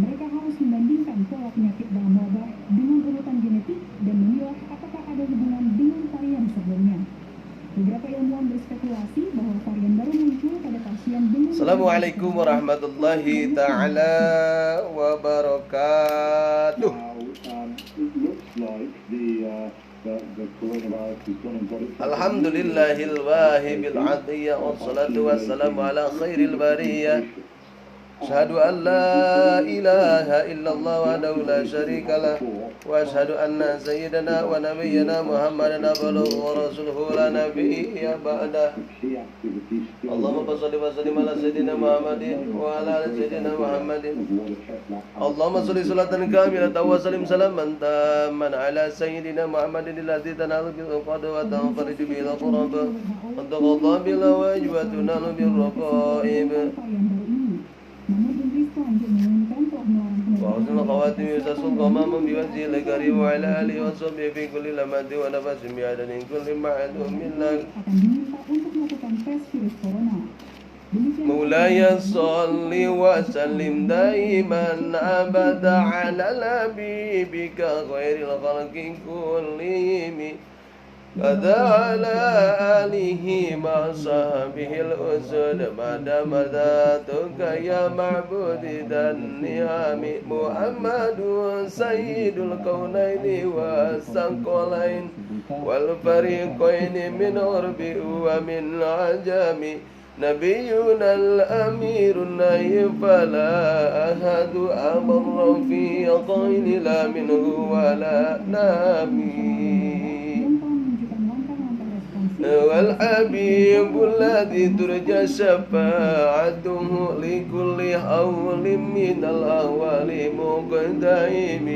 Mereka harus membandingkan pola penyakit dalam wabah dengan urutan genetik dan menilai apakah ada hubungan dengan varian sebelumnya. Beberapa ilmuwan berspekulasi bahwa varian baru muncul pada pasien dengan Assalamualaikum warahmatullahi ta'ala wabarakatuh. Alhamdulillahil wahibil adiyya wassalatu wassalamu ala khairil bariyah. Asyhadu an la ilaha illallah wahdahu la syarikalah wa asyhadu anna sayyidana wa nabiyyana Muhammadan abduhu wa rasuluhu la nabiyya ba'dah. Allahumma shalli wa sallim ala sayyidina Muhammadin wa ala ali sayyidina Muhammadin. Allahumma shalli salatan kamilatan wa sallim salaman tamman ala sayyidina Muhammadin alladzi tanalu bil uqad wa tanfariju bil qurab wa taqadda bil wajib wa tunalu bil raqaib. وحسن الخواتم يسسل غمام بوجه الكريم وعلى آله وصحبه في كل لمحة ونفس بعدد كل معلوم لك مولاي صل وسلم دائما أبدا على حبيبك خير الخلق كلهم Qada ala alihi ma sahbihil usud Mada tuka ya ma'budi dan ni'ami Muhammadun sayyidul kaunaini wa sangkolain Wal fariqaini min urbi wa min ajami Nabiyuna al-amirun naifala ahadu amarra fi qaini la minhu wa la nami والحبيب الذي ترجى شفاعته لكل حول من الأهوال مقدم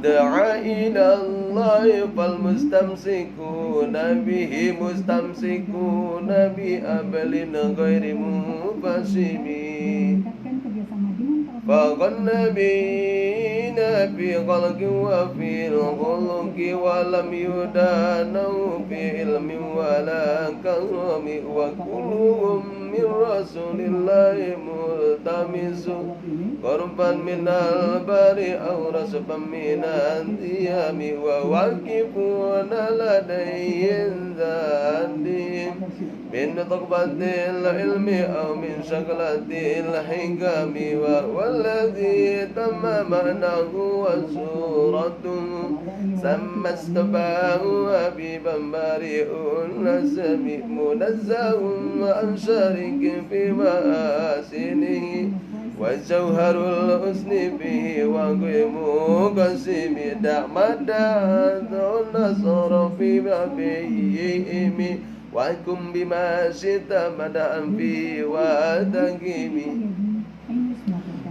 دعا إلى الله فالمستمسكون به مستمسكون بأبل غير منفسم فغنبين في خلق وفي الخلق ولم يدانوا في علم ولا كرم وكلهم من رسول الله ملتمس قربا من البر أو رسبا من الديام وواقفون لديه ذاتهم من طقبة العلم أو من شغلة الحكم والذي تم معناه وسورته سمى استباه حبيبا بريء النسم منزه عن شريك في محاسنه وجوهر الحسن به وقيم قسم دعمد النصر في بابيهم وحكم بما شئت مدعا في وتقيمي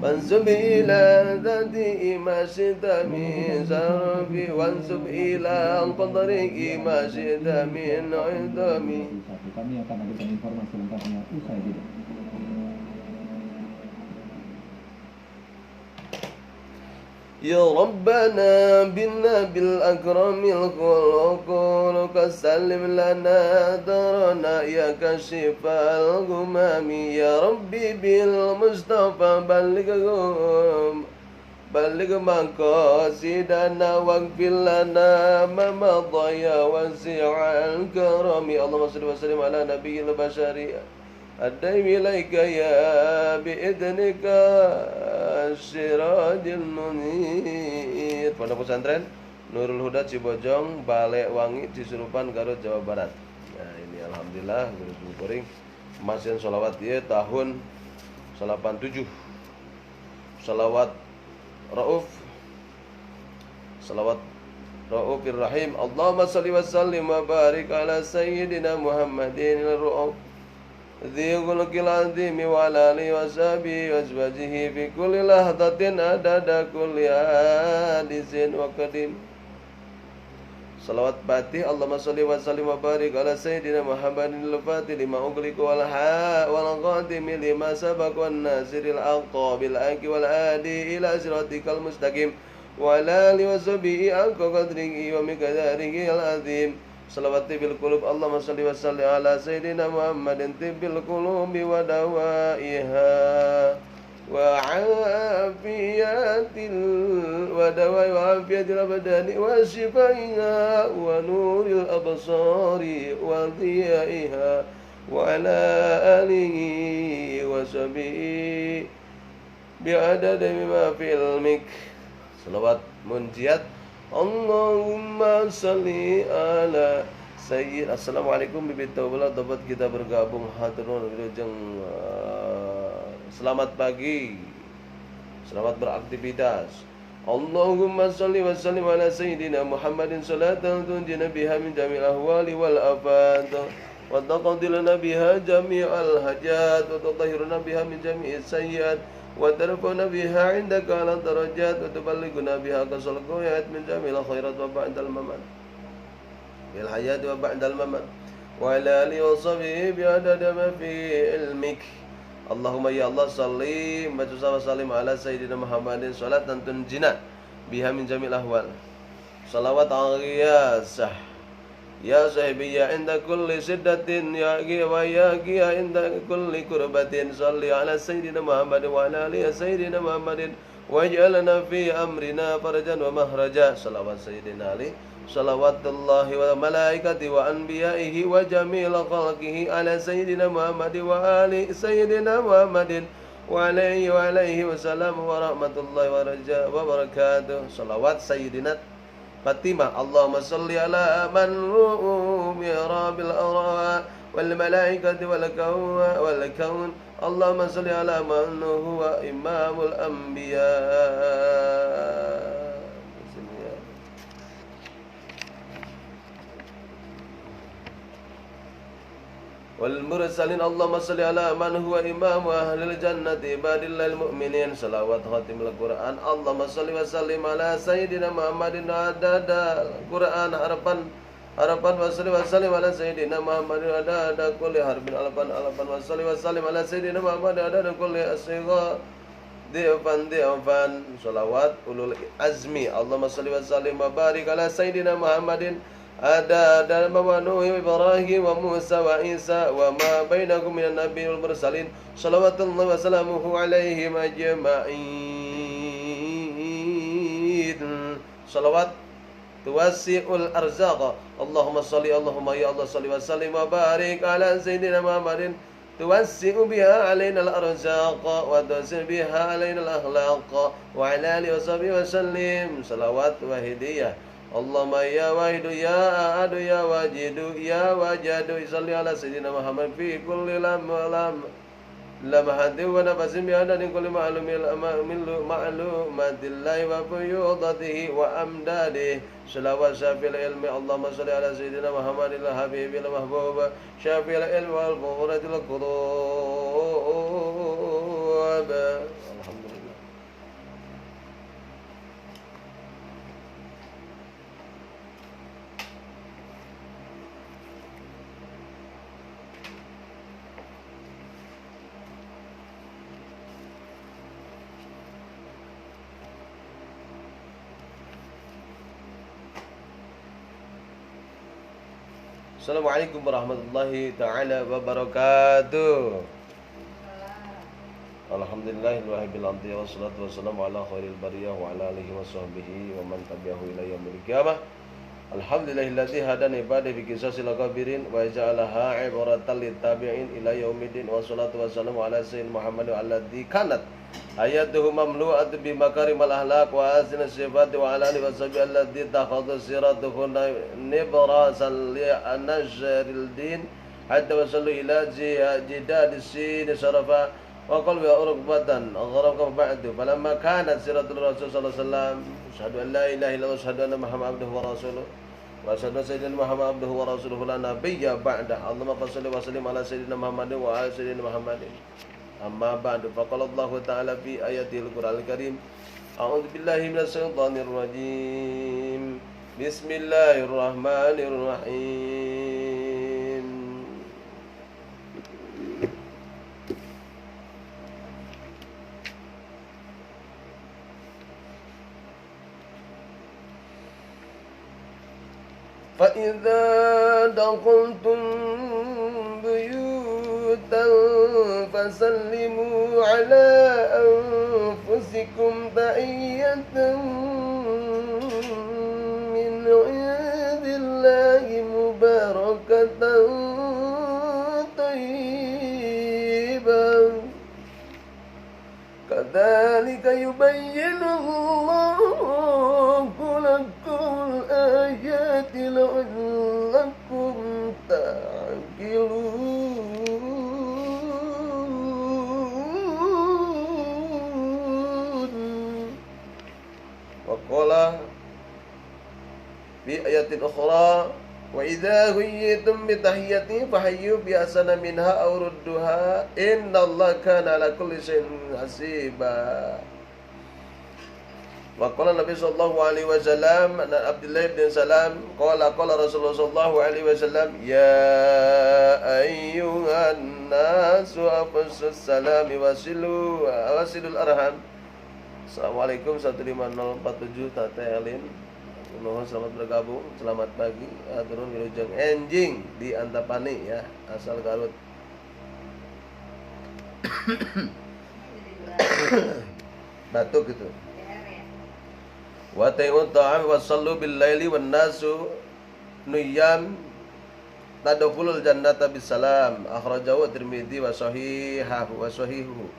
وانسب إلى ذاته ما شئت من شرفي وانسب إلى قدره ما شئت من عظمي. Kami akan memberikan informasi lengkapnya usai jeda. يا ربنا بالنبي الأكرم الخلق سلم لنا درنا يا كشف الغمام يا ربي بالمصطفى بلغ مقاصدنا واغفر لنا ما مضى يا واسع الكرم اللهم صل وسلم على نبي البشرية الدعم إليك يا بإذنك Syiradil Munir. Pondok Pesantren Nurul Huda Cibojong, Balek Wangi, Cisurupan, Garut, Jawa Barat. Nah ini alhamdulillah guru kuring masian sholawat dia tahun 87. Sholawat Rauf, Sholawat Raufir Rahim. Allahumma salli wa sallim wa barik ala sayyidina Muhammadin al-Rauf ذي خلق العظيم وعلى آله وصحبه وأزواجه في كل لحظة عدد كل حادث وقديم. Salawat Fatih. Allahumma sholli wa sallim wa barik ala sayyidina Muhammadin al-Fatih lima ughliqa wal khatimi lima sabaq wan nasiril haqqa bil haqqi wal hadi ila siratikal mustaqim wa ala alihi wa sahbihi haqqa qadrihi wa miqdarihi al-azim. Salawat bil qulub. Allahumma shalli wa sallim ala sayyidina Muhammadin tibbil qulubi wa dawaiha wa ودواء وعافية الأبدان وشفائها ونور الأبصار وضيائها وعلى آله وصحبه بعدد ما في علمك. Salawat munjiat. Allahumma salli ala Sayyid. Assalamualaikum bibit taubat kita bergabung hadirun wilujeng. Selamat pagi, selamat beraktivitas. Allahumma salli wa sallim ala Sayyidina Muhammadin salatan tunjina biha min jami'il ahwali wal afat wa taqdi lana biha jami'al hajat wa tutahhiruna biha min jami'is sayyiat wa tarfa'una biha 'indaka 'ala darajat wa tuballighuna biha aqsal ghayat min jami'il khairat wa ba'dal mamat fil hayat wa ba'dal mamat wa ala alihi wa sahbihi bi'adada ma fi ilmik. Allahumma ya Allah salli wa sallim ala Sayyidina Muhammadin salatan tunjina biha min jamil ahwal. Salawat aliyasah ya sahibi ya inda kulli siddatin ya wa ya inda kulli kurbatin. Salli ala Sayyidina Muhammadin wa ala alihi Sayyidina Muhammadin waj'alna fi amrina farajan wa mahraja. Salawat Sayyidina Ali salawatullahi wa malaikati wa anbiya'ihi wa jamil khalqihi ala Sayyidina Muhammadin wa ali Sayyidina Muhammadin wa alaihi wa salam wa rahmatullahi wa barakatuh. Salawat Sayyidina Fatimah. Allahumma salli ala man ru'umirabil arwa wal malaikati wal kaun. Allahumma salli ala man huwa imamul anbiya wal mursalin. Allahumma salli ala man huwa imamu ahlil jannati ibadillahil mu'minin. Salawat khatimul Quran. Allahumma salli wa sallim ala Sayyidina Muhammadin adada Quran harapan wa salli wa sallim ala Sayyidina Muhammadin adada kulli harfin alfan wa salli wa sallim ala Sayyidina Muhammadin adada kulli asgha di'fan. Salawat ulul azmi. Allahumma salli wa sallim wa barik ala Sayyidina Muhammadin ada dalam Nuh, Ibrahim wa Musa wa Isa wa ma bainakum minan nabiyyin wal mursalin. Shalawatullahi wa salamuhu alaihim ajma'in. Salawat tuwasi'ul arzaq. Allahumma salli Allahumma ya Allah salli wa sallim wa barik ala Sayyidina Muhammadin tuwasi'u biha alaina al-arzaq wa tuwasi'u biha alaina al-akhlaq wa ala alihi wa sahbihi wa sallim. Salawat wa hidayah. Allahumma ya wahidu ya ahadu ya wajidu ya wajadu salli ala Sayyidina Muhammad fi kulli lamhatin wa nafasin bi adadin kulli ma'lumatillahi wa fuyudatihi wa amdadihi. Salawat syafil ilmi. Allahumma salli ala Sayyidina Muhammadil habibil mahbub syafil ilmi wal qurratil qulub. Assalamualaikum warahmatullahi ta'ala wabarakatuh. Alhamdulillahil wahidil ardi wassalatu wassalamu ala khairil bariyah wa ala alihi wa sahbihi wa man tabi'ahu ila yaumil qiyamah. Alhamdulillahilladzi hadana ibada bi qisasil kabirin wa ja'alaha ibratan lit tabi'in ila yaumiddin. Wassalatu wassalamu ala sayyidina Muhammad alladzi kanat ayatuhu mamlu'atu bi makarimal ahlak wa asna sifat wa ala alihi wa sahbihi alladzi takhadha siratuhu nibrasan li anasharil din hatta wasallu ila jidad sin sharafa wa qalbi urqbatan gharqa ba'du. Falamma kanat siratul rasul sallallahu alaihi wasallam asyhadu an la ilaha illallah wa asyhadu anna muhammadan abduhu wa rasuluhu wa asyhadu anna sayyidina muhammadan abduhu wa rasuluhu la nabiyya ba'da. Allahumma shalli wa sallim ala sayyidina muhammadin wa ala sayyidina muhammadin. Amma ba'du. Faqala Allah ta'ala fi ayatil Qur'anil Karim a'udzu billahi minasy syaithanir rajim. Bismillahirrahmanirrahim. Fa idza daqultum buyutan fasallimu ala أنفسكم تحية من عند الله مباركة طيبة كذلك يبين الله لكم الآيات لعلكم تعقلون. وقال في آية أخرى وإذا حييتم بتحية فحيوا بأحسن منها أو ردوها إن الله كان على كل شيء حسيبا. Waqala Nabi sallallahu alaihi wasallam an Abdullah bin Salam qala Rasulullah sallallahu alaihi wasallam ya ayyuhan nasu afsus salami wasilul arham. Assalamualaikum 15047 Tata Elin. Nuhun selamat bergabung, selamat pagi. Turun Wilujeng Enjing di Antapani ya, asal Garut. Batuk gitu. Wa ta'un ta'am wa sallu bil laili wan nasu nuyam tadkhulul jannata bisalam. Akhrajahu Tirmidzi wa sahihuhu.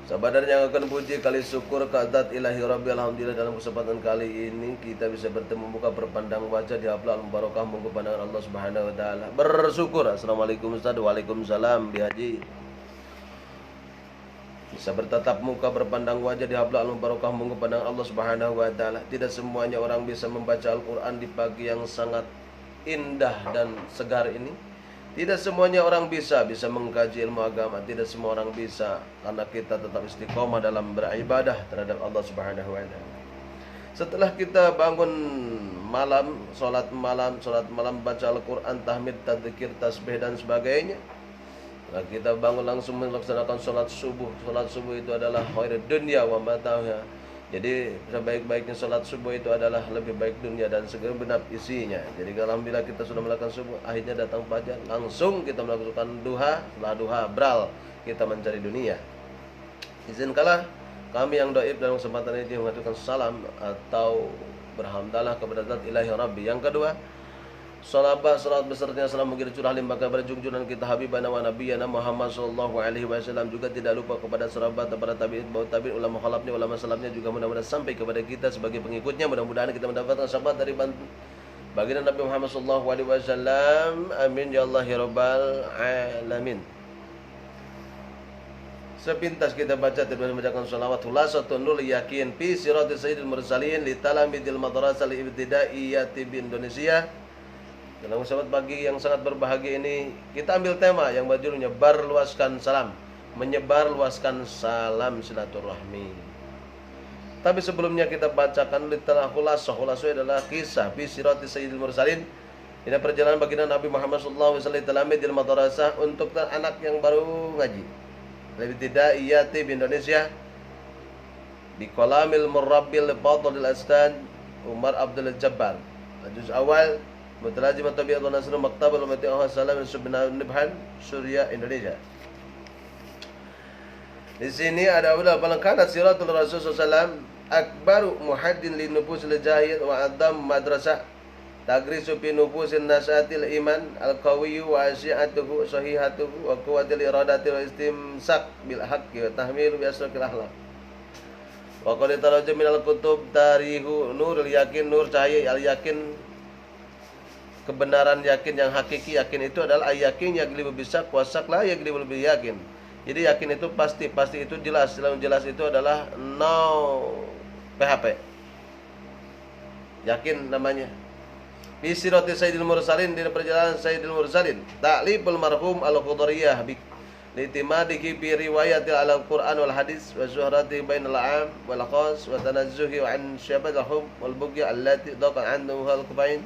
Sabadan yang akan puji kali syukur kehadirat ilahi rabbi. Alhamdulillah dalam kesempatan kali ini kita bisa bertemu muka berpandang wajah di hablal mubarakah monggo pandangan Allah Subhanahu wa taala. Bersyukur. Assalamualaikum Ustaz. Waalaikumsalam Bi Haji. Bisa bertatap muka berpandang wajah di hablal mubarakah monggo pandangan Allah Subhanahu wa taala. Tidak semuanya orang bisa membaca Al-Qur'an di pagi yang sangat indah dan segar ini. Tidak semuanya orang bisa mengkaji ilmu agama. Tidak semua orang bisa, karena kita tetap istiqomah dalam beribadah terhadap Allah Subhanahu wa taala. Setelah kita bangun malam, salat malam, baca Al-Qur'an, tahmid, tadzkir, tasbih dan sebagainya. Nah, kita bangun langsung melaksanakan salat subuh. Salat subuh itu adalah khairud dunya wa mata'ha. Jadi sebaik-baiknya salat subuh itu adalah lebih baik dunia dan segenap isinya. Jadi alhamdulillah kita sudah melakukan subuh, akhirnya datang fajar, langsung kita melakukan duha, setelah duha bral kita mencari dunia. Izinkanlah kami yang dhaif dalam kesempatan ini mengaturkan salam atau berhamdalah kepada Zat Ilahi Rabbi. Yang kedua, salat besertanya salam mengirim curah limpah kepada junjungan kita Habibana wa Nabiyana Muhammad sallallahu alaihi wasallam. Juga tidak lupa kepada sahabat, para tabi'in, bau tabi'in, ulama khalafnya, ulama salafnya juga mudah-mudahan sampai kepada kita sebagai pengikutnya. Mudah-mudahan kita mendapatkan syafaat dari baginda Nabi Muhammad sallallahu alaihi wasallam. Amin ya Allah ya rabbal alamin. Sepintas kita baca terus membacakan salawat Hulasatun Nurul Yakin fi sirati sayyidil mursalin li talamidil madrasah li ibtidaiyati bi Indonesia. Dalam sahabat pagi yang sangat berbahagia ini, kita ambil tema yang berjudulnya menyebar luaskan salam silaturahmi. Tapi sebelumnya kita bacakan literal khulasah adalah kisah fi sirati sayyidil mursalin. Ini perjalanan baginda Nabi Muhammad sallallahu alaihi wasallam talamidil madrasah untuk anak yang baru ngaji. Lebih tidak iyati di Indonesia di Qalamil Murabbil Fadlil Astan Umar Abdul Jabbar. Juz awal Mutarajim Tabi'at wa Nasr Maktab Al-Mati Ahmad Salam Subhanahu Nibhan Surya Indonesia. Di sini ada balangkanat siratul Rasul sallallahu akbaru muhaddin li nufusil jahil wa adam madrasah tagrisu fi nufusin nasatil iman al-qawiyyu wa asyi'atuhu sahihatuhu wa quwwatil iradati wa istimsak bil haqqi wa tahmilu bi asraqil akhlaq. Wa qad tarajama min al-kutub tarihu nurul yakin, nur cahaya al-yakin, kebenaran yakin yang hakiki. Yakin itu adalah yakin yaglibu bisak wasak la yaglibu bil yakin. Jadi yakin itu pasti itu jelas. Selain jelas itu adalah no PHP. Yakin namanya. Fi sirati sayyidil mursalin, di perjalanan sayyidil mursalin. Ta'libul marhum al-Qudariyah bi litimadihi fi riwayatil al-Qur'an wal hadis wa syuhrati bainal 'am wal khas wa tanazzuhi an syabadahum wal bugya allati daqa anhu al-kufain.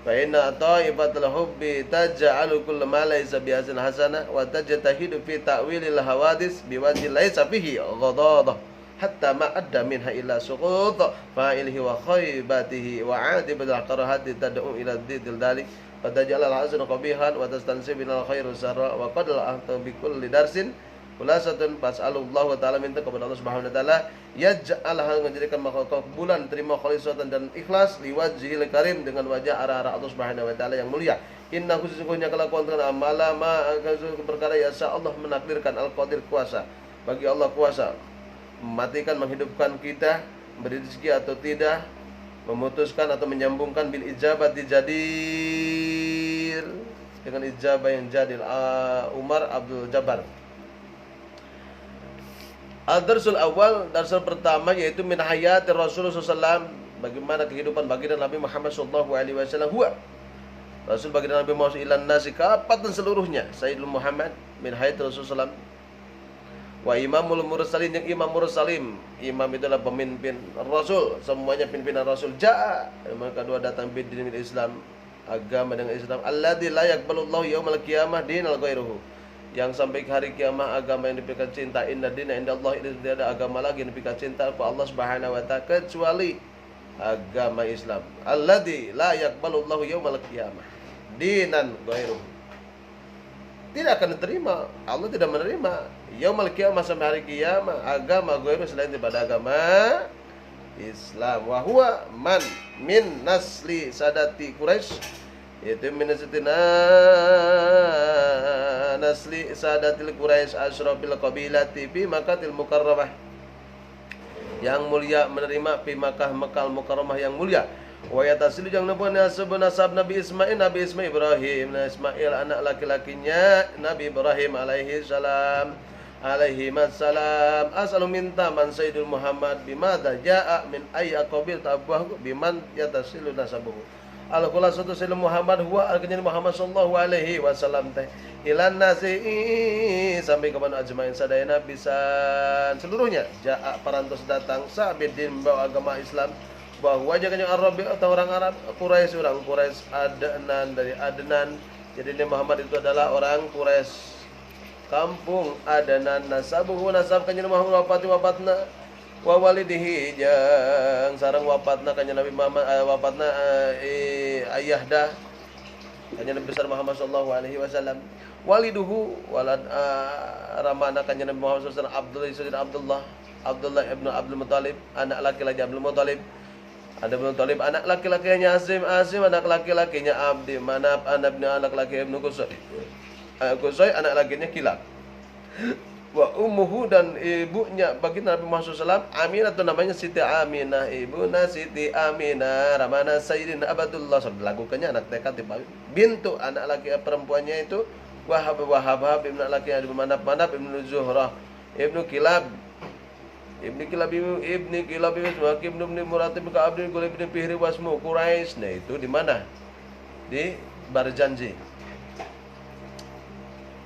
Fa inna ta'ifatul hubbi taj'alu kull ma laysa bi hasanah wa tajtahidu fi ta'wilil hawadis biwajhi laysa fihi ghadadah hatta ma adda minha illa suqut fa'ilihi wa khaybatihi wa 'adibatul qarahati tad'u ila dzidil dalik wa taj'al al-hasana qabihan wa tastansib bil khairu sarra wa qad al-ahta bi kulli darsin khulasatun fas'alullahu ta'ala minta kepada Allah Subhanahu wa taala yaj'al hal menjadikan makbulan terima khalisatan dan ikhlas liwajhil karim dengan wajah arah-arah Allah Subhanahu wa taala yang mulia. Inna sesungguhnya kelakuan dengan amala ma perkara ya Allah menakdirkan al-qadir kuasa bagi Allah kuasa mematikan menghidupkan kita, memberi rezeki atau tidak, memutuskan atau menyambungkan bil ijabati jadir dengan ijabah yang jadil. Umar Abdul Jabbar. Al-darsul awal, darsul pertama yaitu min hayati Rasulullah SAW, bagaimana kehidupan baginda Nabi Muhammad SAW. Huwa Rasul baginda Nabi Muhammad ilan nasi kaapatan seluruhnya. Sayyidul Muhammad min hayati Rasulullah SAW. Wa imamul mursalin, yang imam mursalim. Imam itulah pemimpin Rasul, semuanya pimpinan Rasul. Ja'a, yang kedua datang bidin Islam, agama dengan Islam. Alladzi la yaqbalullahu yaumal qiyamah dinal ghairuhu, yang sampai ke hari kiamat agama yang diberikan cinta. Inna dina inda Allah, itu tidak ada agama lagi yang diberikan cinta kepada Allah Subhanahu wa taala kecuali agama Islam. Alladzi la yaqbalullahu yaumal qiyamah dinan ghairuhu, tidak akan diterima, Allah tidak menerima yaumul qiyamah sampai hari kiamat agama ghairu selain daripada agama Islam. Wa huwa man min nasli sadati Quraisy, yaitu min nasli sadatil Quraisy asyrafil qabilati fi Makkahil Mukarramah, yang mulia menerima fi Makkah Mekal Mukarramah yang mulia. Wa yatasilu jang nabuan nasab Nabi Ismail Ibrahim. Nah, Ismail anak laki-lakinya Nabi Ibrahim alaihi salam, alaihi wassalam. As'alu minta man Sayyidul Muhammad bimadza jaa min ayyi qabil tabahu biman yatasilu nasabuhu. Al-khulasatu Sayyidul Muhammad huwa al-kanjeng Muhammad sallallahu alaihi wasallam teh ilan nasi sampai kepada ajmain sadayana bisan seluruhnya. Jaa parantos datang sabidin bawa agama Islam, bahwa jangan Arabi atau orang Arab, Quraisy, orang Quraisy, Adnan dari Adnan. Jadi Nabi Muhammad itu adalah orang Quraisy, kampung Adnan. Nasabuhu nasab kanjeng Muhammad wafatna wa walidihi jang sareng wafatna kanjeng Nabi Muhammad wafatna ayahda kanjeng Nabi besar Muhammad sallallahu alaihi wasallam. Waliduhu walad ramana kanjeng Nabi Muhammad sallallahu alaihi wasallam Abdullah ibnu Abdul Muthalib, anak laki-laki Abdul Muthalib. Ada Abdul Muthalib, anak laki-lakinya Asim, anak laki-lakinya Abdi Manaf, anak laki-laki Ibnu Qusay, Qusay anak lakinya Kilab. Wa ummuhu, dan ibunya bagi Nabi Muhammad SAW Aminah, itu namanya Siti Aminah, ibuna Siti Aminah ramana Sayyidina Abdullah. Lakukannya anak TK bintu, anak laki perempuannya itu Wahab ibnu laki Ibnu Manaf ibnu Zuhrah ibnu Kilab Ibni Kilab Ibnu Muratib ka Abdul Qulib bin Fihri wasmu Quraisy. Nah, itu di mana? Di Barjanji.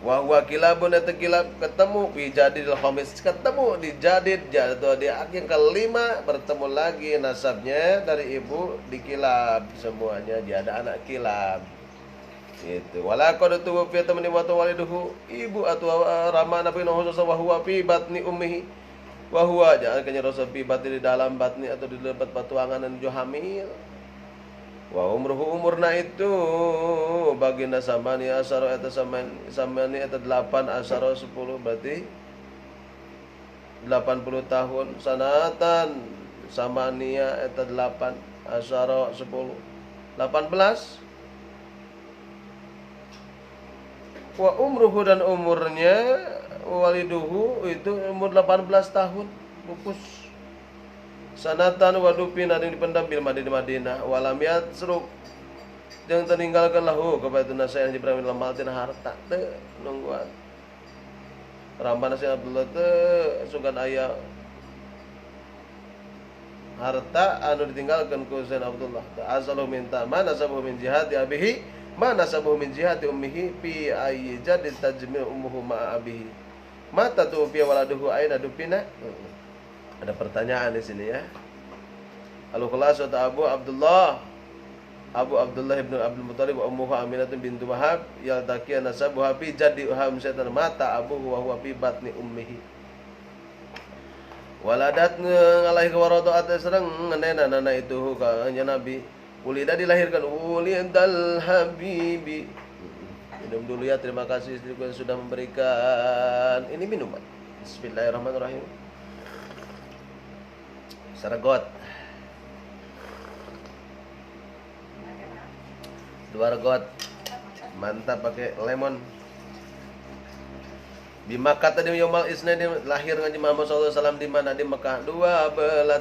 Wa huwa kilabun, eta kilab ketemu fi Jadidil Khamis, ketemu di Jadid atau di yang kelima, bertemu lagi nasabnya dari ibu di Kilab, semuanya dia ada anak Kilab. Itu wala qad tuwfiya tamani wa waliduhu, ibu atau rama Nabi Muhammad sallallahu alaihi wasallam fi batni ummihi. Wahwa jangan kanya Rasul fi batni, di dalam batni atau di dalam patuangan dan hamil. Wa umruhu, umurna itu baginda samani asaro eta samani eta 8 asaro 10, berarti 80 tahun. Sanatan samania eta 8 asaro 10 18. Wa umruhu, dan umurnya waliduhu itu umur 18 tahun pupus. Sanatan wadupin, ada yang dipendam bil Madinah walam yatsruk, jangan tertinggalkan lahu kepada nasihat Ibrahim dalam maltin harta teu nungguan ramana si Abdullah teu sugan aya harta anu ditinggalkan ku Sayyidina Abdullah. Ta'azalu minta mana sabuh min jihati abihi, mana sabuh min jihati ummihi fi ayyi jadid tajmi' ummuhu ma abihi. Mata tu fi waladuhu aina dupina. Ada pertanyaan di sini ya. Al-Khulasah Abu Abdullah ibnu Abdul Muthalib wa ummuhu Aminah bintu Wahab yaltaqiya nasabuha fi jaddi Hamzah, mata abuhu wa huwa fi batni ummihi. Waladat alaihi waradu atas sereng ngenena nana itu ka Nabi Ulida dilahirkan, ulidal habibi. Minum dulu ya, terima kasih istriku yang sudah memberikan ini minuman. Bismillahirrahmanirrahim. Saragot. 2 regot. Mantap pakai lemon. Di Makkah tadi Yaumal Isnin lahir Nabi Muhammad SAW di mana? Di Mekah. 12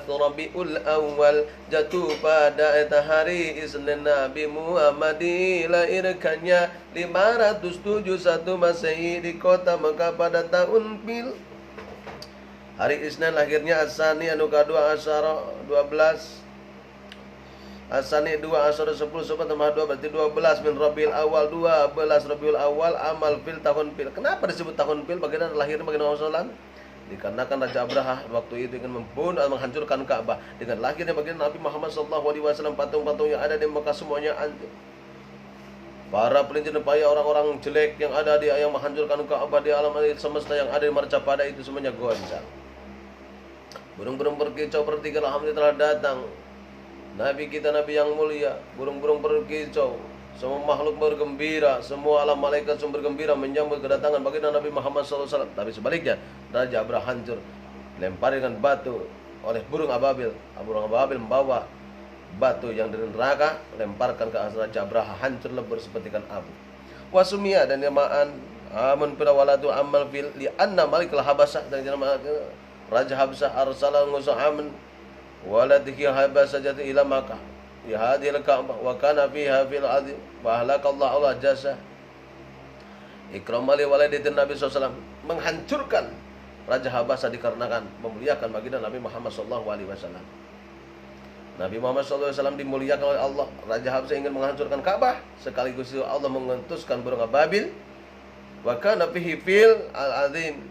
Rabiul Awal jatuh pada hari Isnin Nabi Muhammad dilahirkannya 571 Masehi di kota Mekah pada tahun Fil. Hari Isnin lahirnya Asani anu kadua asyara 12. Asani 2 asyara 10 tambah 2 berarti 12 min Rabiul Awal 12 Rabiul Awal amal fil tahun fil. Kenapa disebut tahun fil? Bagaimana lahirnya bagaimana Rasulullah? Dikarenakan Raja Abraha waktu itu ingin membunuh dan menghancurkan Ka'bah. Dengan lahirnya baginda Nabi Muhammad SAW, patung-patung yang ada di Mekah semuanya hancur. Para pelincir upaya orang-orang jelek yang ada di yang menghancurkan Ka'bah di alam semesta yang ada di Marcapada itu semuanya goncang. Burung-burung berkicau pertigaan alhamdulillah telah datang. Nabi kita Nabi yang mulia, burung-burung berkicau, semua makhluk bergembira, semua alam malaikat semua bergembira menyambut kedatangan baginda Nabi Muhammad SAW. Tapi sebaliknya, Raja Abraha hancur, lempar dengan batu oleh burung ababil. Burung ababil membawa batu yang dari neraka, lemparkan ke Raja Abraha, hancur lebur seperti kan abu. Wasumia dan yamaan amun pira waladu amal fil li anna malikul habasah dan nama Raja Habsah arsala ngusahaman waladhi habasa jati ila Makkah di hadil Ka'bah wa kana fiha fil azim wa halakallahu Allah jasa ikramali waladatin Nabi SAW, menghancurkan Raja Habasa dikarenakan memuliakan baginda Nabi Muhammad SAW. Nabi Muhammad SAW dimuliakan oleh Allah. Raja Habasa ingin menghancurkan Ka'bah, sekaligus Allah mengutuskan burung ababil wa kana fihi fil al-azim,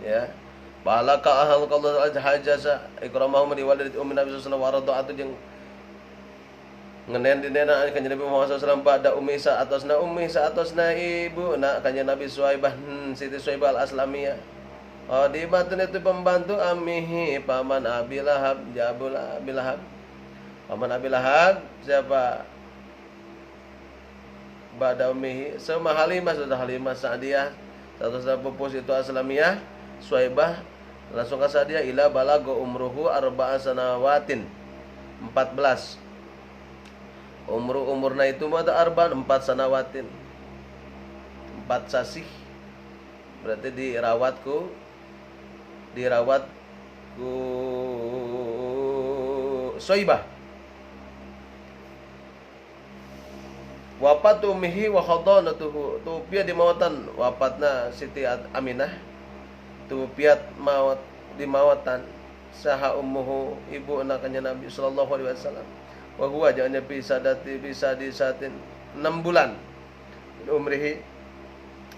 ya. Balaka ahal qallahu al-hajasa ikramahum di walidat ummi Nabi sallallahu alaihi wasallam wa jeung ngenen dinena kanjeng Nabi Muhammad sallallahu alaihi wasallam pada ummi sa atasna ibu nak kanjeng Nabi Suhaibah Siti Suhaibah al-Aslamiyah. Oh di batun itu pembantu amihi paman Abi Lahab, Jabul Abi Lahab. Paman Abi Lahab siapa? Bada ummihi sama Halimah, sudah Halimah Sa'diyah satu pupus itu Aslamiyah. Suhaibah langsung kasih dia ila balago umruhu arba'a sanawatin 14. Umurna itu mata arba'an 4 sanawatin 4 sasih. Berarti dirawatku Suhaibah. Wafat ummihi wa khadanatuhu, tupiat di mawatan wafatna Siti Aminah. Tupiat maut di mawatan saha ummuhu ibu anaknya Nabi sallallahu alaihi wasallam. Wa huwa jangan bisa di satin 6 bulan. Umrihi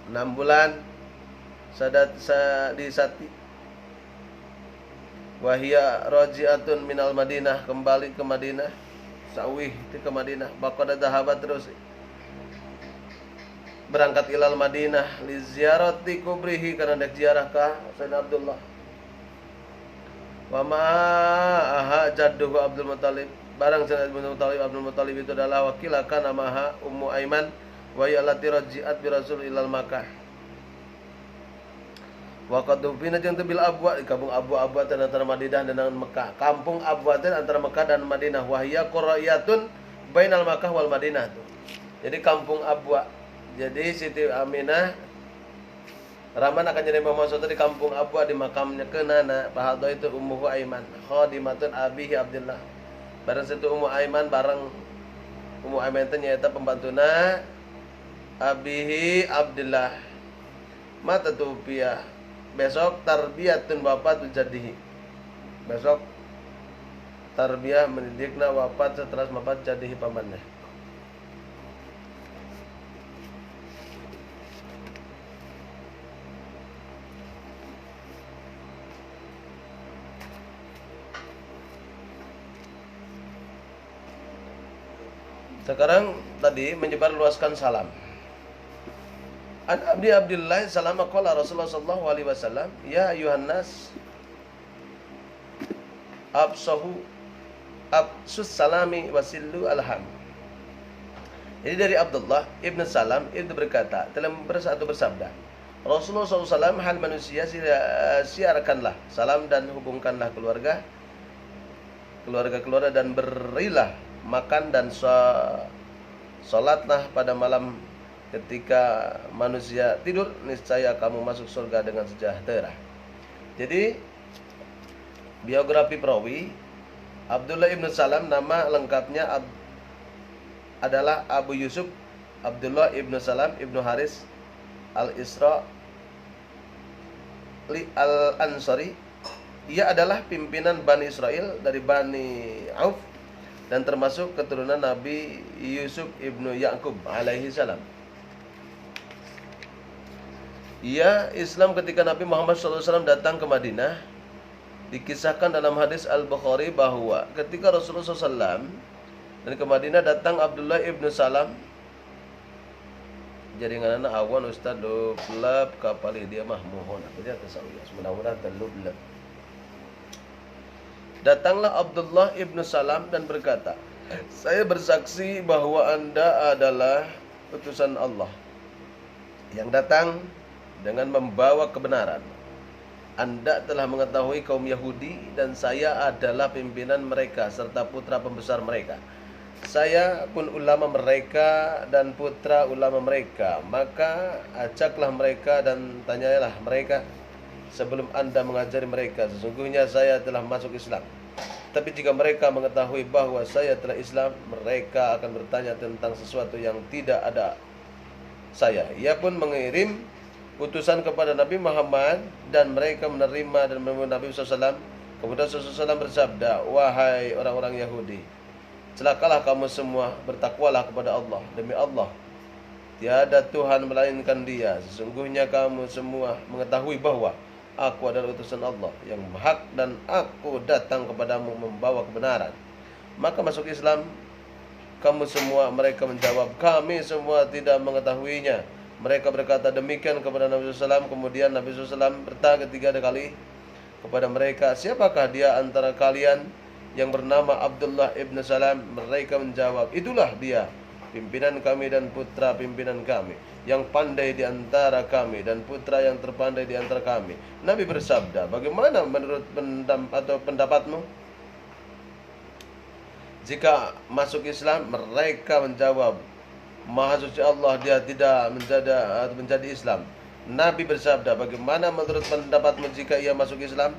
6 bulan sadat di sati. Wa hiya raji'atun minal Madinah, kembali ke Madinah. Sawih ke Madinah. Baqada dhahabat terus berangkat ilal Madinah li ziarati kubrihi karena hendak ziarah ka Sayyidina Abdullah. Wa ma aha jadduhu Abdul Muthalib, barang Sayyidina Abdul Muthalib itu adalah wakilakan namaha Ummu Aiman wa yallati raji'at bi Rasul ilal Makkah. Wa qad dufina jeung teu bil abwa di kampung Abwa antara Madinah dan Mekah. Kampung Abwa antara Mekah dan Madinah. Wa hiya qaryatun bainal Makkah wal Madinah tuh. Jadi kampung Abwa. Jadi Siti Aminah Rahman akan jadi Muhammad di kampung Abwa di makamnya kenana Bahado itu Ummu Aiman khadimatun abihi Abdullah. Barang situ Ummu Aiman barang Ummu Aiman itu nyata pembantuna abihi Abdullah. Mata tupiah besok tarbiyatun wafat jadihi. Besok tarbiyah mendidikna wafat setelah wafat jadihi pamannya. Sekarang tadi menyebar luaskan salam. An Abdi Abdillah salama qala Rasulullah sallallahu alaihi wasallam, ya ayuhan nas absahu absus salami wasillu alham. Jadi dari Abdullah ibn Salam itu berkata, telah bersabda, Rasulullah SAW, hal manusia siarkanlah salam dan hubungkanlah keluarga dan berilah makan dan salatlah pada malam ketika manusia tidur, niscaya kamu masuk surga dengan sejahtera. Jadi biografi perawi Abdullah ibn Salam, nama lengkapnya adalah Abu Yusuf Abdullah ibn Salam ibn Haris al-Isra al-Ansari. Ia adalah pimpinan Bani Israel dari Bani Auf dan termasuk keturunan Nabi Yusuf ibnu Ya'qub alaihi salam. Ia Islam ketika Nabi Muhammad SAW datang ke Madinah. Dikisahkan dalam hadis Al-Bukhari bahwa ketika Rasulullah SAW dan ke Madinah datang Abdullah ibnu Salam. Jaringan anak awan Ustaz lublab kapali dia mah mohon aku dia tasawuf mudah-mudahan terlublab. Datanglah Abdullah ibnu Salam dan berkata, saya bersaksi bahwa Anda adalah utusan Allah yang datang dengan membawa kebenaran. Anda telah mengetahui kaum Yahudi dan saya adalah pimpinan mereka serta putra pembesar mereka. Saya pun ulama mereka dan putra ulama mereka. Maka ajaklah mereka dan tanyalah mereka sebelum Anda mengajari mereka. Sesungguhnya saya telah masuk Islam. Tapi jika mereka mengetahui bahwa saya telah Islam, mereka akan bertanya tentang sesuatu yang tidak ada saya. Ia pun mengirim utusan kepada Nabi Muhammad dan mereka menerima dan menemui Nabi SAW. Kemudian SAW bersabda, wahai orang-orang Yahudi, celakalah kamu semua, bertakwalah kepada Allah. Demi Allah, tiada Tuhan melainkan Dia. Sesungguhnya kamu semua mengetahui bahwa aku adalah utusan Allah yang hak dan aku datang kepadamu membawa kebenaran. Maka masuk Islam kamu semua. Mereka menjawab, kami semua tidak mengetahuinya. Mereka berkata demikian kepada Nabi SAW. Kemudian Nabi SAW bertanya ketiga kali kepada mereka, siapakah dia antara kalian yang bernama Abdullah ibn Salam? Mereka menjawab, itulah dia, pimpinan kami dan putra pimpinan kami, yang pandai di antara kami dan putra yang terpandai di antara kami. Nabi bersabda, bagaimana menurut pendapatmu? Jika masuk Islam? Mereka menjawab, Maha suci Allah, dia tidak menjadi Islam. Nabi bersabda, bagaimana menurut pendapatmu jika ia masuk Islam?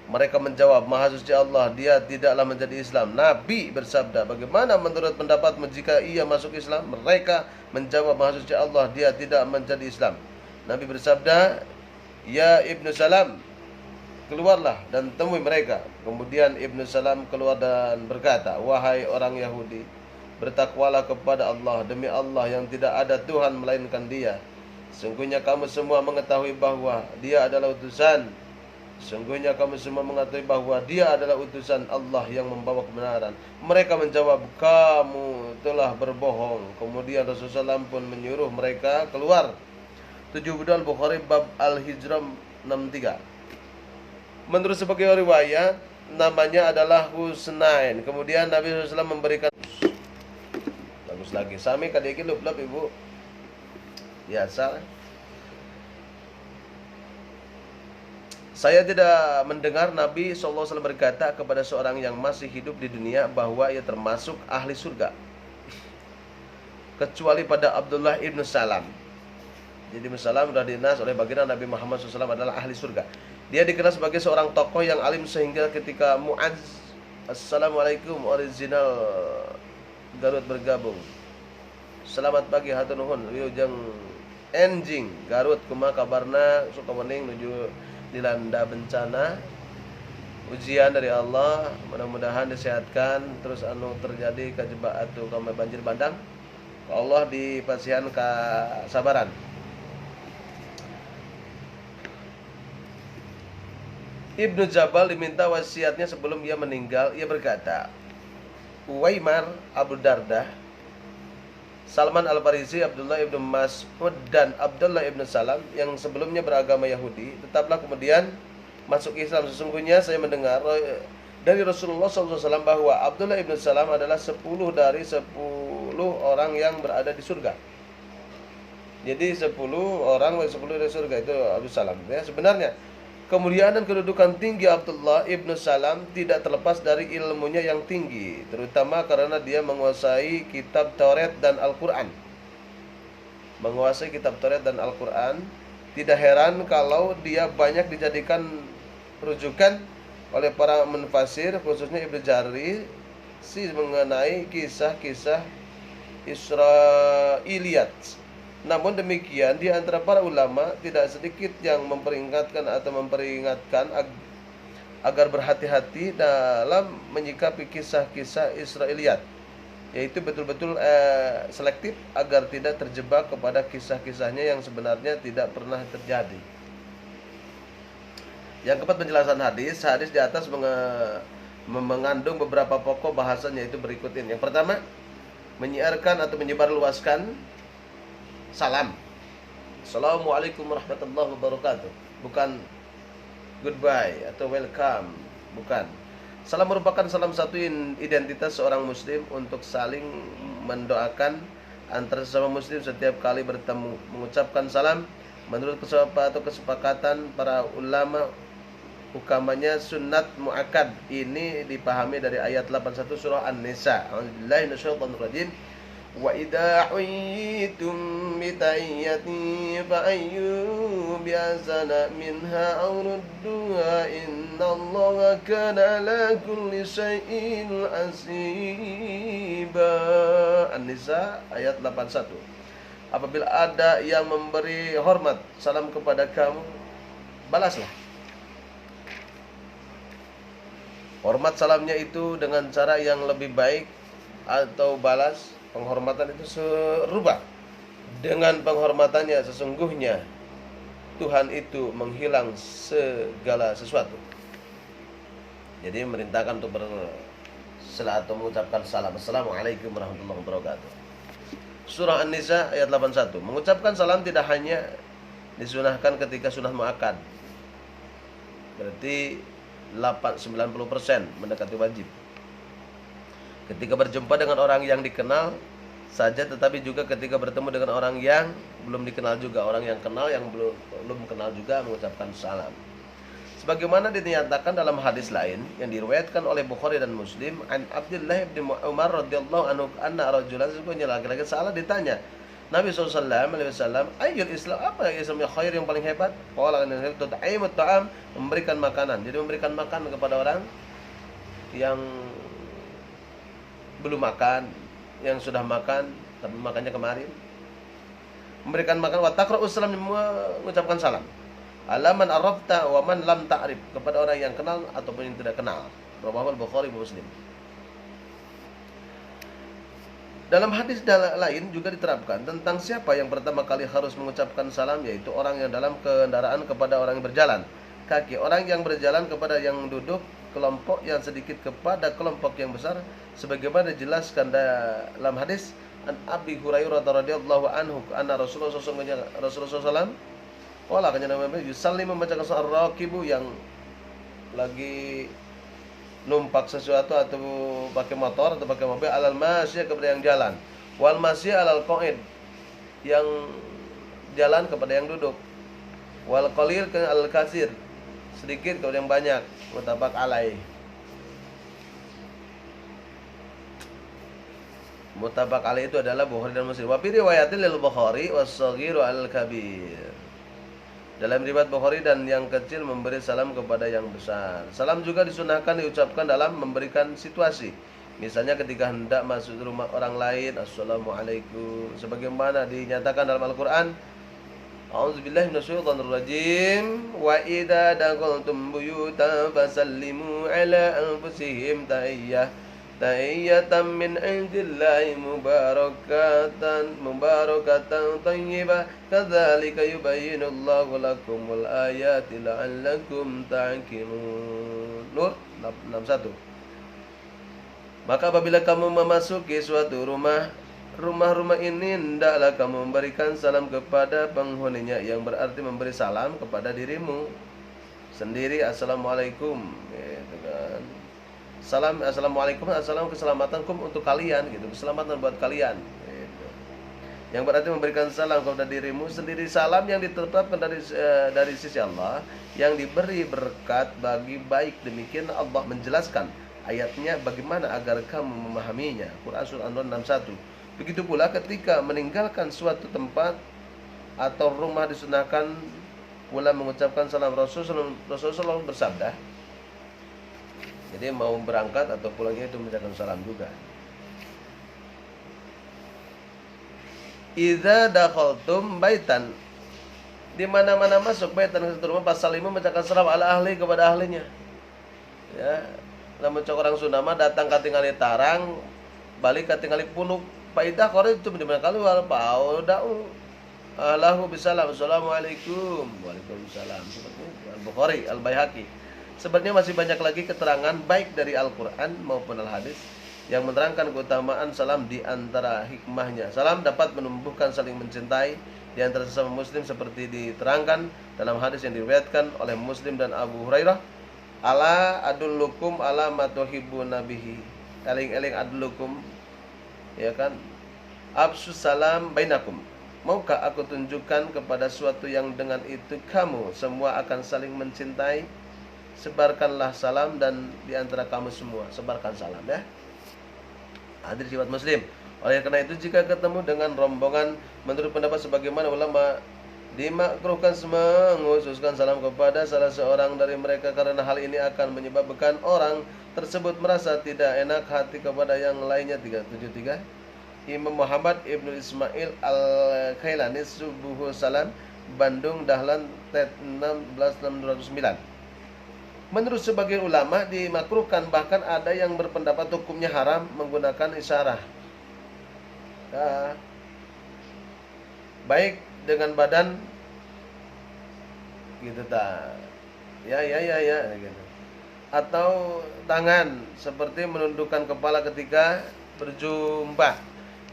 Mereka menjawab, Maha suci Allah, dia tidaklah menjadi Islam. Nabi bersabda, bagaimana menurut pendapatmu jika ia masuk Islam? Mereka menjawab, Maha suci Allah, dia tidak menjadi Islam. Nabi bersabda, ya Ibnu Salam, keluarlah dan temui mereka. Kemudian Ibnu Salam keluar dan berkata, wahai orang Yahudi, bertakwalah kepada Allah. Demi Allah yang tidak ada Tuhan melainkan Dia. Sesungguhnya kamu semua mengetahui bahwa Dia adalah utusan. Sesungguhnya kamu semua mengetahui bahwa Dia adalah utusan Allah yang membawa kebenaran. Mereka menjawab, kamu telah berbohong. Kemudian Rasulullah SAW pun menyuruh mereka keluar. 72 Al-Bukhari bab Al-Hijrah 63. Menurut sebagai riwayat, namanya adalah Husnain. Kemudian Nabi SAW memberikan lagi sami kadeki lup-lup ibu biasa. Saya tidak mendengar Nabi SAW berkata kepada seorang yang masih hidup di dunia bahwa ia termasuk ahli surga kecuali pada Abdullah ibn Salam. Jadi Ibn Salam sudah dinas oleh baginda Nabi Muhammad SAW adalah ahli surga. Dia dikenal sebagai seorang tokoh yang alim sehingga ketika Mu'adz Assalamualaikum original Garut bergabung, selamat pagi hatur nuhun wilujeng enjing Garut kumaha kabarna suka mening nuju dilanda bencana ujian dari Allah, mudah-mudahan disehatkan terus anu terjadi kajebak atuh kama banjir bandang ka Allah dipasihan kasabaran. Ibnu Jabal diminta wasiatnya sebelum ia meninggal. Ia berkata, Uwaimar, Abu Darda, Salman Al-Farisi, Abdullah ibn Mas'ud dan Abdullah ibn Salam yang sebelumnya beragama Yahudi tetaplah kemudian masuk Islam. Sesungguhnya saya mendengar dari Rasulullah SAW bahwa Abdullah ibn Salam adalah 10 dari 10 orang yang berada di surga. Jadi 10 orang, 10 dari surga itu Abdul Salam. Ya, sebenarnya kemuliaan dan kedudukan tinggi Abdullah ibn Salam tidak terlepas dari ilmunya yang tinggi, terutama karena dia menguasai kitab Taurat dan Al-Quran. Menguasai kitab Taurat dan Al-Quran. Tidak heran kalau dia banyak dijadikan rujukan oleh para munfasir, khususnya Ibnu Jarir mengenai kisah-kisah Israiliyat. Namun demikian, di antara para ulama tidak sedikit yang memperingatkan agar berhati-hati dalam menyikapi kisah-kisah Israiliyat, yaitu betul-betul selektif agar tidak terjebak kepada kisah-kisahnya yang sebenarnya tidak pernah terjadi. Yang keempat, penjelasan hadis. Hadis di atas mengandung beberapa pokok bahasan, yaitu berikut ini. Yang pertama, menyiarkan atau menyebarluaskan salam. Assalamualaikum warahmatullahi wabarakatuh. Bukan goodbye atau welcome, bukan. Salam merupakan salah satu identitas seorang muslim untuk saling mendoakan antar sesama muslim setiap kali bertemu. Mengucapkan salam menurut kesepakatan para ulama, ukamanya sunnat muakkad. Ini dipahami dari ayat 81 surah An-Nisa. A'udzubillahi minasyaitonirrajim. Wa idza uyitum bi tayyatin fa ayyu bi asana minha aw rudduha innallaha kana ala kulli syai'in hasiba. An-Nisa ayat 81. Apabila ada yang memberi hormat salam kepada kamu, balaslah hormat salamnya itu dengan cara yang lebih baik, atau balas penghormatan itu serupa dengan penghormatannya. Sesungguhnya Tuhan itu menghilang segala sesuatu. Jadi memerintahkan untuk atau mengucapkan salam. Assalamualaikum warahmatullahi wabarakatuh. Surah An-Nisa ayat 81. Mengucapkan salam tidak hanya disunahkan ketika sunah muakkad, berarti 90% mendekati wajib, ketika berjumpa dengan orang yang dikenal saja, tetapi juga ketika bertemu dengan orang yang belum dikenal juga, orang yang kenal yang belum kenal juga mengucapkan salam. Sebagaimana dinyatakan dalam hadis lain yang diriwayatkan oleh Bukhari dan Muslim, an Abdullah bin Umar radhiyallahu anhu anna rajulan, sebenarnya laki-laki salah ditanya Nabi SAW, ayyul Islam, apa Islam yang khair, yang paling hebat? Qala tut'imut ta'am, memberikan makanan. Jadi memberikan makan kepada orang yang belum makan, yang sudah makan tapi makannya kemarin. Memberikan makan, wa taqra'us salam, mengucapkan salam. Alaman arafta wa man lam ta'rif, kepada orang yang kenal ataupun yang tidak kenal. Rawahu Bukhari dan Muslim. Dalam hadis lain juga diterapkan tentang siapa yang pertama kali harus mengucapkan salam, yaitu orang yang dalam kendaraan kepada orang yang berjalan kaki, orang yang berjalan kepada yang duduk, kelompok yang sedikit kepada kelompok yang besar, sebagaimana dijelaskan dalam hadis an Abi Hurairah radhiyallahu anhu anna Rasulullah SAW qala, Nabi yusallim, membacakan salat raqibu, yang lagi numpak sesuatu atau pakai motor atau pakai mobil, alal masya, kepada yang jalan, wal masya alal qa'id, yang jalan kepada yang duduk, wal qalil ke al kasir, sedikit kepada yang banyak, mutabak alaih. Mutabak alaih itu adalah Bukhari dan Muslim. Wa fi riwayatin lil Bukhari was-saghiru al kabir. Dalam riwayat Bukhari, dan yang kecil memberi salam kepada yang besar. Salam juga disunahkan diucapkan dalam memberikan situasi. Misalnya ketika hendak masuk rumah orang lain, Assalamualaikum, sebagaimana dinyatakan dalam Al-Quran. A'udzubillahi minasyaitonirrajim. Wa idza dakhaltum buyutan fasallimu ala anfusihim tahiyyatan min indillahi mubarakatan thayyibah kadzalika yubayyinullahu lakumul ayati la'allakum ta'qilun. Nur 61. Maka apabila kamu memasuki suatu rumah ini, hendaklah kamu memberikan salam kepada penghuninya, yang berarti memberi salam kepada dirimu sendiri. Assalamualaikum, gitu kan. Salam assalamualaikum, assalam keselamatankum untuk kalian gitu, keselamatan buat kalian gitu. Yang berarti memberikan salam kepada dirimu sendiri, salam yang ditetapkan dari sisi Allah, yang diberi berkat bagi baik. Demikian Allah menjelaskan ayatnya bagaimana agar kamu memahaminya. Quran surah An-Nur 61. Begitu pula ketika meninggalkan suatu tempat atau rumah disunahkan pula mengucapkan salam. Rasulullah bersabda, jadi mau berangkat atau pulangnya itu mengucapkan salam juga. Idza dakhaltum baitan, di mana-mana masuk baitan ke satu rumah, fasalimu mengucapkan salam ala ahli kepada ahlinya. Ya, lamun cok orang Sunda mah datang katingali tarang, balik katingali punuk. Paida kore itu di mana keluar, paudau Allahu bisalam, assalamualaikum, waalaikumsalam. Seperti Al-Bukhari, Al-Baihaqi. Sebenarnya masih banyak lagi keterangan baik dari Al-Quran maupun Al-Hadis yang menerangkan keutamaan salam. Di antara hikmahnya, salam dapat menumbuhkan saling mencintai di antara sesama muslim seperti diterangkan dalam hadis yang diriwayatkan oleh Muslim dan Abu Hurairah. Ala adullukum ala matuhibbuna bihi, eling-eling adullukum, ya kan, absus salam bainakum, maukah aku tunjukkan kepada suatu yang dengan itu kamu semua akan saling mencintai? Sebarkanlah salam dan di antara kamu semua sebarkan salam, ya. Hadir riwayat Muslim. Oleh karena itu jika ketemu dengan rombongan, menurut pendapat sebagaimana ulama, dimakruhkan menghususkan salam kepada salah seorang dari mereka, karena hal ini akan menyebabkan orang tersebut merasa tidak enak hati kepada yang lainnya. 373. Imam Muhammad Ibnu Ismail Al-Khailani, Subuhus Salam, Bandung, Dahlan, Tet 16/609. Menurut sebagian ulama dimakruhkan, bahkan ada yang berpendapat hukumnya haram menggunakan isyarah. Baik dengan badan gitu ta. Ya gitu. Atau tangan seperti menundukkan kepala ketika berjumpa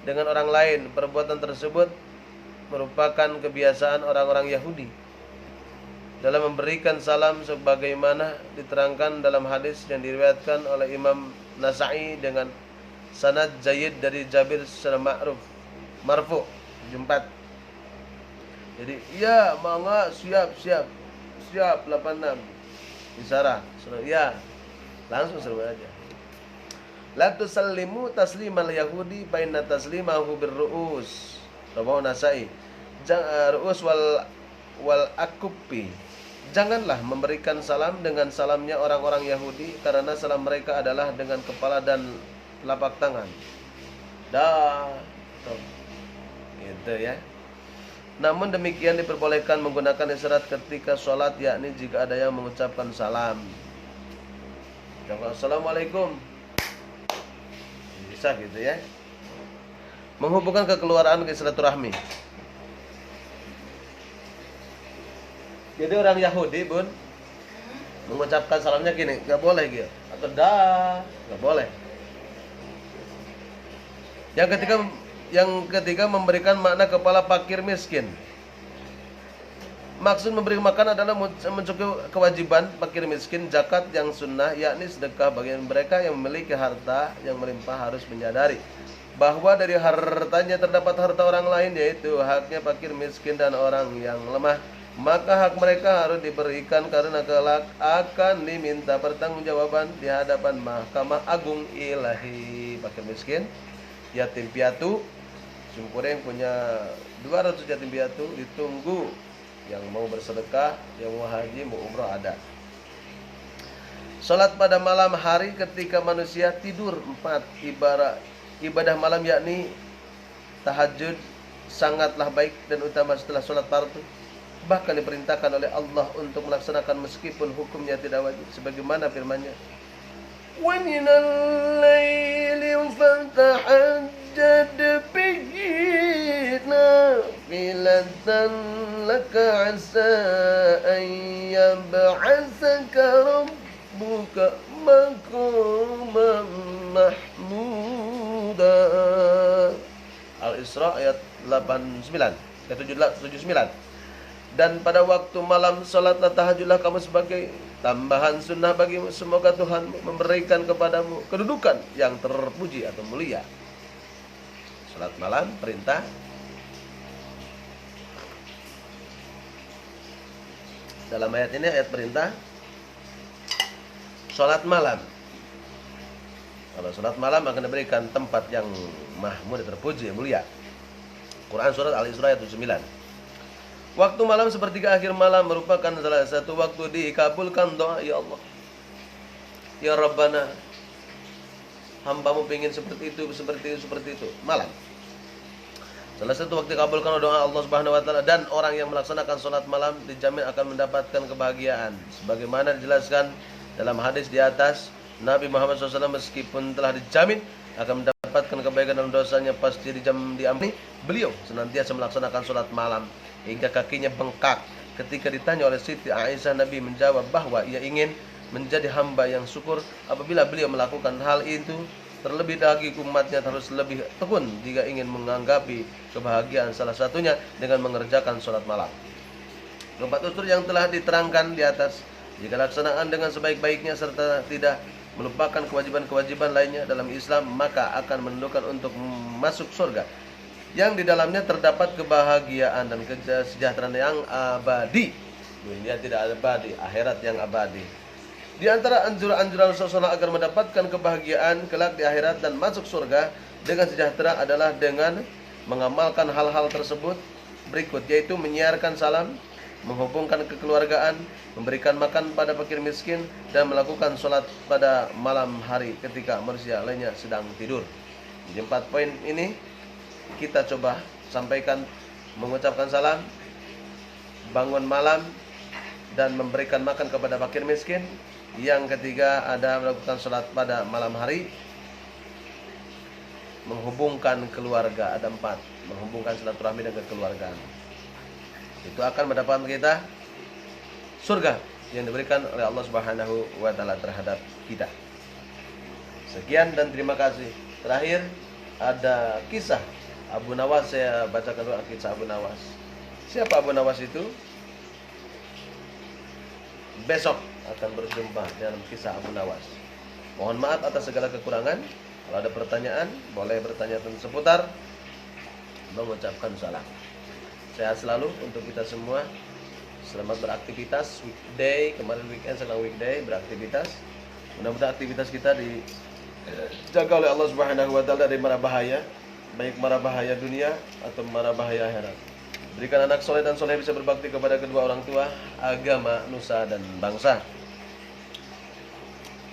dengan orang lain. Perbuatan tersebut merupakan kebiasaan orang-orang Yahudi dalam memberikan salam, sebagaimana diterangkan dalam hadis yang diriwayatkan oleh Imam Nasa'i dengan sanad jayyid dari Jabir secara ma'ruf marfu 4. Jadi ya mangga siap 86 isyarat ya langsung seru aja. La tusallimu taslimal yahudi baina taslimahu birru'us, rawahu Nasa'i. Ru'us wal akupi, janganlah memberikan salam dengan salamnya orang-orang Yahudi, karena salam mereka adalah dengan kepala dan telapak tangan. Gitu ya. Namun demikian diperbolehkan menggunakan isyarat ketika sholat, yakni jika ada yang mengucapkan salam. Assalamualaikum, bisa gitu ya. Menghubungkan kekeluargaan ke silaturahmi. Jadi orang Yahudi bun mengucapkan salamnya gini, nggak boleh gitu, atau nggak boleh. Yang ketiga memberikan makna kepala fakir miskin. Maksud memberi makan adalah mencukupi kewajiban fakir miskin, zakat yang sunnah, yakni sedekah bagi mereka yang memiliki harta yang melimpah. Harus menyadari bahwa dari hartanya terdapat harta orang lain, yaitu haknya fakir miskin dan orang yang lemah. Maka hak mereka harus diberikan, karena kelak akan diminta pertanggungjawaban di hadapan Mahkamah Agung Ilahi. Fakir miskin, yatim piatu, Sumkureng punya 200 yatim piatu, ditunggu yang mau bersedekah, yang mau haji, mau umroh ada. Salat pada malam hari ketika manusia tidur. 4. Ibadah malam yakni tahajud sangatlah baik dan utama setelah salat fardu. Bahkan diperintahkan oleh Allah untuk melaksanakan meskipun hukumnya tidak wajib, sebagaimana firman-Nya, "Wa minal laili fatahajjad bihi nafilatan laka 'asa an yab'atsaka rabbuka maqaman mahmuda." Al-Isra ayat 89, 79. Dan pada waktu malam salatlah tahajudlah kamu sebagai tambahan sunnah bagimu. Semoga Tuhan memberikan kepadamu kedudukan yang terpuji atau mulia. Salat malam perintah. Dalam ayat ini ayat perintah salat malam. Kalau salat malam akan diberikan tempat yang mahmud, terpuji, mulia. Quran surat Al-Isra ayat 79. Waktu malam sepertiga akhir malam merupakan salah satu waktu dikabulkan doa. Ya Allah, ya Rabbana, hambamu ingin seperti itu, seperti itu. Malam salah satu waktu dikabulkan doa Allah Subhanahu wa taala, dan orang yang melaksanakan salat malam dijamin akan mendapatkan kebahagiaan. Sebagaimana dijelaskan dalam hadis di atas, Nabi Muhammad SAW meskipun telah dijamin akan mendapatkan kebaikan dalam dosanya pasti diampuni, beliau senantiasa melaksanakan salat malam hingga kakinya bengkak. Ketika ditanya oleh Siti Aisyah, Nabi menjawab bahwa ia ingin menjadi hamba yang syukur apabila beliau melakukan hal itu. Terlebih lagi umatnya harus lebih tekun jika ingin menganggapi kebahagiaan, salah satunya dengan mengerjakan salat malam. Keempat unsur yang telah diterangkan di atas, jika laksanaan dengan sebaik-baiknya serta tidak melupakan kewajiban-kewajiban lainnya dalam Islam, maka akan menentukan untuk masuk surga yang di dalamnya terdapat kebahagiaan dan kesejahteraan yang abadi. Dunia tidak abadi, akhirat yang abadi. Di antara anjuran-anjuran Rasulullah agar mendapatkan kebahagiaan kelak di akhirat dan masuk surga dengan sejahtera adalah dengan mengamalkan hal-hal tersebut berikut, yaitu menyiarkan salam, menghubungkan kekeluargaan, memberikan makan pada fakir miskin, dan melakukan sholat pada malam hari ketika manusia lainnya sedang tidur. Jadi 4 poin ini kita coba sampaikan: mengucapkan salam, bangun malam, dan memberikan makan kepada fakir miskin. Yang ketiga ada melakukan sholat pada malam hari, menghubungkan keluarga. Ada 4, menghubungkan silaturahmi dan kekeluargaan. Itu akan mendapatkan kita surga yang diberikan oleh Allah Subhanahu wa taala terhadap kita. Sekian dan terima kasih. Terakhir ada kisah Abu Nawas, saya bacakan dulu kisah Abu Nawas. Siapa Abu Nawas itu? Besok akan berjumpa dalam kisah Abu Nawas. Mohon maaf atas segala kekurangan. Kalau ada pertanyaan, boleh bertanya tentang seputar mengucapkan salam. Sehat selalu untuk kita semua. Selamat beraktivitas weekday. Kemarin weekend, sekarang weekday beraktivitas. Mudah-mudahan aktivitas kita dijaga oleh Allah Subhanahu wa taala dari mara bahaya, baik mara bahaya dunia atau mara bahaya akhirat. Berikan anak soleh dan soleh bisa berbakti kepada kedua orang tua, agama, nusa dan bangsa.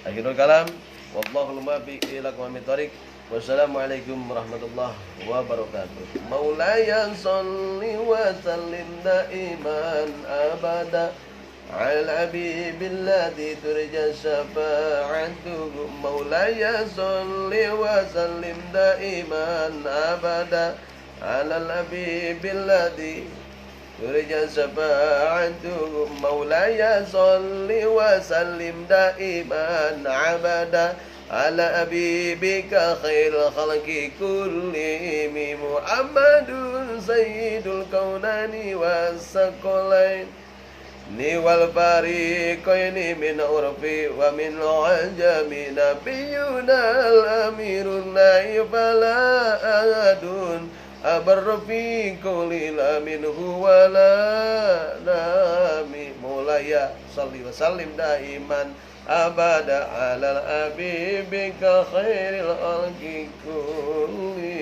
Akhirul kalam, wallahu muwaffiq ila aqwamit thoriq. Wassalamualaikum warahmatullahi wabarakatuh. Maulaya sholli wa sallim daiman abada ala habibil ladzi turja syafa'atuhu. Maulaya sholli wa sallim daiman abada ala habibil ladzi turja syafa'atuhu. Maulaya sholli wa sallim daiman abada ala habibika khairul khalqi kullihim Muhammadun sayyidul kaunani wassaqalain ni wal fariqaini min urfi wa min ajami nabiyuna al-amirun naifala ahadun abarru fi kulila minhu wala nami. Mulaya salli wa sallim daiman abada alal habibika khairil khalqi kulli